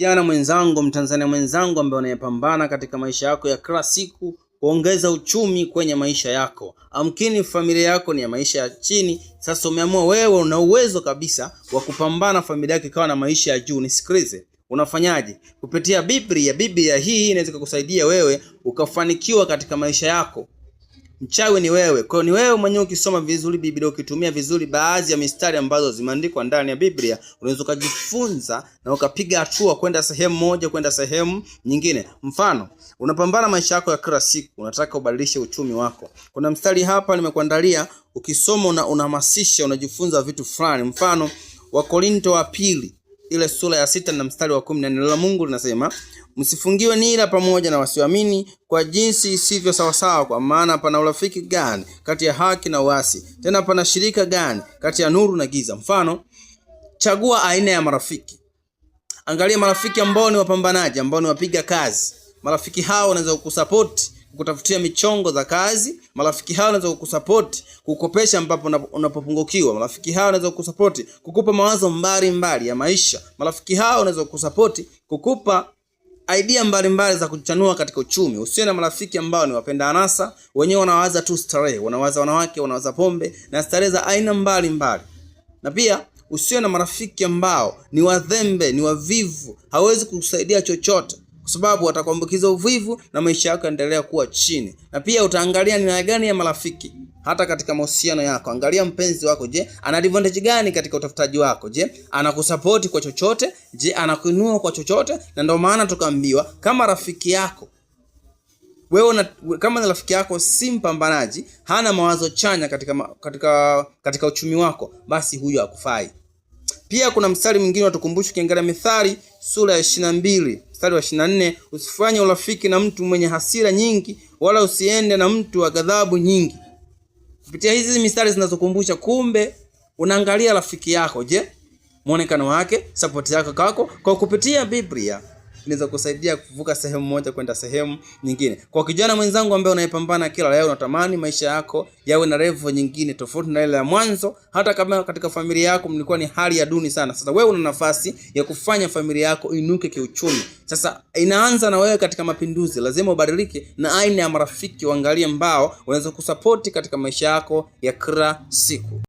Kijana mwenzangu, Mtanzania mwenzangu ambaye unayepambana katika maisha yako ya kila siku kuongeza uchumi kwenye maisha yako. Amkini familia yako ni ya maisha ya chini. Sasa umeamua wewe una uwezo kabisa wa kupambana familia yako ikawa na maisha ya juu. Nisikilize. Unafanyaje? Kupitia Biblia. Biblia hii inaweza kukusaidia wewe ukafanikiwa katika maisha yako. Mchawi ni wewe. Kwa hiyo ni wewe mwenyewe ukisoma vizuri Biblia, ukitumia vizuri baadhi ya mistari ambazo zimeandikwa ndani ya Biblia, unaweza kujifunza na ukapiga hatua kwenda sehemu moja kwenda sehemu nyingine. Mfano, unapambana maisha yako ya kila siku, unataka ubadilishe uchumi wako. Kuna mstari hapa nimekuandalia, ukisoma unahamasisha, unajifunza vitu fulani. Mfano, Wakorintho wa pili ile sura ya 6 na mstari wa 10, neno la Mungu linasema, msifungiwe nira pamoja na wasioamini kwa jinsi isivyo sawasawa, kwa maana pana urafiki gani kati ya haki na uasi? Tena pana shirika gani kati ya nuru na giza? Mfano, chagua aina ya marafiki. Angalia marafiki ambao ni wapambanaji, ambao ni wapiga kazi. Marafiki hao wanaweza kukusupport kukutafutia michongo za kazi. Marafiki hao wanaweza kukusupport kukopesha ambapo unapopungukiwa. Marafiki hao wanaweza kukusupport kukupa mawazo mbalimbali ya maisha. Marafiki hao wanaweza kukusupport kukupa idea mbalimbali za kuchanua katika uchumi. Usiwe na marafiki ambao ni wapenda anasa, wenyewe wanawaza tu starehe, wanawaza wanawake, wanawaza pombe na starehe za aina mbalimbali. Na pia usiwe na marafiki ambao ni wadhembe, ni wavivu, hawezi kukusaidia chochote, kwa sababu watakuambukiza uvivu na maisha yako yaendelea kuwa chini. Na pia utaangalia ni aina gani ya marafiki hata katika mahusiano yako. Angalia mpenzi wako, je, ana advantage gani katika utafutaji wako? Je, anakusupport kwa chochote? Je, anakuinua kwa chochote? Na ndio maana tukaambiwa kama rafiki yako kama rafiki yako si mpambanaji, hana mawazo chanya katika uchumi wako, basi huyo hakufai. Pia kuna mstari mwingine watukumbusha, ukiangalia Mithali sura ya 22 mstari wa 24, usifanye urafiki na mtu mwenye hasira nyingi, wala usiende na mtu wa ghadhabu nyingi. Kupitia hizi mistari zinazokumbusha, kumbe unaangalia rafiki yako, je, muonekano wake, support yako kwako. Kwa kupitia Biblia inaweza kusaidia kuvuka sehemu moja kwenda sehemu nyingine. Kwa kijana mwenzangu ambaye unayepambana kila leo, unatamani maisha yako yawe na level nyingine tofauti na ile ya mwanzo, hata kama katika familia yako mlikuwa ni hali ya duni sana. Sasa wewe una nafasi ya kufanya familia yako inuke kiuchumi. Sasa inaanza na wewe katika mapinduzi. Lazima ubadilike na aina ya marafiki, uangalie ambao wanaweza kusupport katika maisha yako ya kila siku.